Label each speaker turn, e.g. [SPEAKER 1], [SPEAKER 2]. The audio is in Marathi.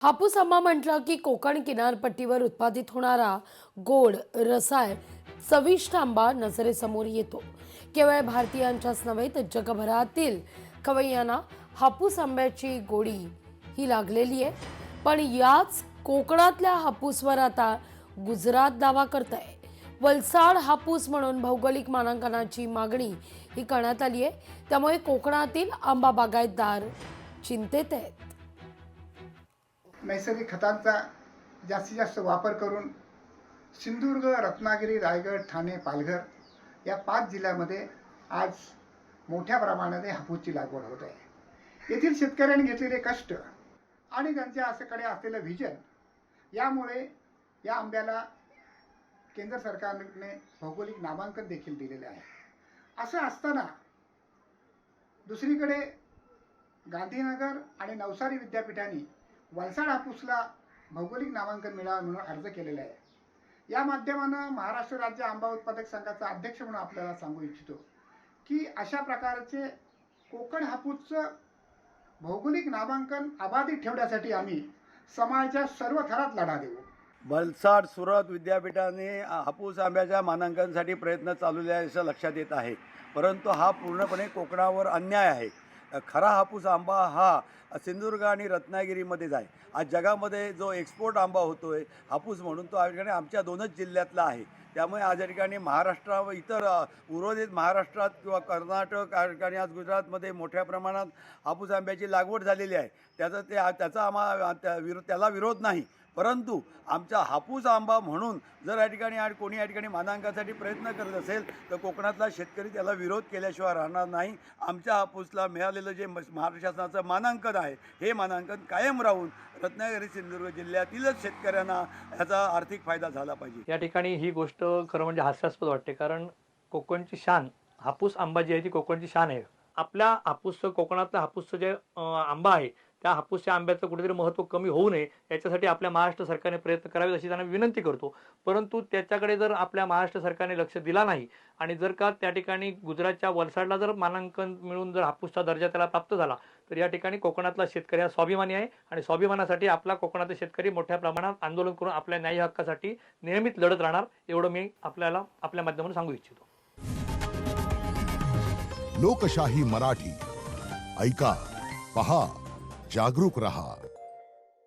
[SPEAKER 1] हापूस आंबा म्हटलं की कोकण किनारपट्टीवर उत्पादित होणारा गोड रसाळ चविष्ट आंबा नजरेसमोर येतो। केवळ भारतीयांच्याच नव्हे तर जगभरातील खवय्यांना हापूस आंब्याची गोडी ही लागलेली आहे। पण याच कोकणातल्या हापूसवर आता गुजरात दावा करत आहे। वलसाड हापूस म्हणून भौगोलिक मानांकनाची मागणी ही करण्यात आली आहे। त्यामुळे कोकणातील आंबा बागायतदार चिंतेत आहेत।
[SPEAKER 2] नैसर्गिक खतांचा जास्तीत जास्त वापर करून सिंधुदुर्ग, रत्नागिरी, रायगड, ठाणे, पालघर या 5 जिल्ह्यांमध्ये आज मोठ्या प्रमाणात हापूसची लागवड होत आहे। येथील शेतकऱ्यांनी घेतलेले कष्ट आणि त्यांच्या आसेकडे असलेलं व्हिजन यामुळे या आंब्याला केंद्र सरकारने भौगोलिक नामांकन देखील दिलेले आहे। असं असताना दुसरीकडे गांधीनगर आणि नवसारी विद्यापीठांनी वलसाड हापूसला भौगोलिक नामांकन मिळावं म्हणून अर्ज केलेला आहे। या माध्यमानं महाराष्ट्र राज्य आंबा उत्पादक संघाचा अध्यक्ष म्हणून आपल्याला सांगू इच्छितो की अशा प्रकारचे कोकण हापूसचं भौगोलिक नामांकन अबाधित ठेवण्यासाठी आम्ही समाजाच्या सर्व थरात लढा देऊ।
[SPEAKER 3] वलसाड सुरत विद्यापीठाने हापूस आंब्याच्या मानांकनासाठी प्रयत्न चालवले आहे असं लक्षात येत आहे, परंतु हा पूर्णपणे कोकणावर अन्याय आहे। खरा हापूस आंबा हा सिंधुदुर्ग आणि रत्नागिरीमध्येच आहे। आज जगामध्ये जो एक्सपोर्ट आंबा होतो आहे हापूस म्हणून, तो या ठिकाणी आमच्या 2च जिल्ह्यातला आहे। त्यामुळे आज या ठिकाणी महाराष्ट्र व इतर उर्वरित महाराष्ट्रात किंवा कर्नाटक या ठिकाणी आज गुजरातमध्ये मोठ्या प्रमाणात हापूस आंब्याची लागवड झालेली आहे। त्याला विरोध नाही, परंतु आमचा हापूस आंबा म्हणून जर या ठिकाणी कोणी या ठिकाणी मानांकनासाठी प्रयत्न करत असेल तर कोकणातला शेतकरी त्याला विरोध केल्याशिवाय राहणार नाही। आमच्या हापूसला मिळालेलं जे महाराष्ट्र शासनाचं मानांकन आहे हे मानांकन कायम राहून रत्नागिरी सिंधुदुर्ग जिल्ह्यातीलच शेतकऱ्यांना ह्याचा आर्थिक फायदा झाला पाहिजे।
[SPEAKER 4] या ठिकाणी ही गोष्ट खरं म्हणजे हास्यास्पद वाटते, कारण कोकणची शान हापूस आंबा जी आहे ती कोकणची शान आहे। आपल्या हापूसचं, कोकणातलं हापूसचं जे आंबा आहे त्या हापूसच्या आंब्याचं कुठेतरी महत्त्व कमी होऊ नये याच्यासाठी आपल्या महाराष्ट्र सरकारने प्रयत्न करावे अशी त्यांना विनंती करतो। परंतु त्याच्याकडे जर आपल्या महाराष्ट्र सरकारने लक्ष दिला नाही आणि जर का त्या ठिकाणी गुजरातच्या वलसाडला जर मानांकन मिळून जर हापूसचा दर्जा त्याला प्राप्त झाला तर या ठिकाणी कोकणातला शेतकरी हा स्वाभिमानी आहे आणि स्वाभिमानासाठी आपला कोकणातले शेतकरी मोठ्या प्रमाणात आंदोलन करून आपल्या न्याय हक्कासाठी नियमित लढत राहणार, एवढं मी आपल्याला आपल्या माध्यमातून सांगू इच्छितो।
[SPEAKER 5] लोकशाही मराठी ऐका, पहा, जागरूक रहा।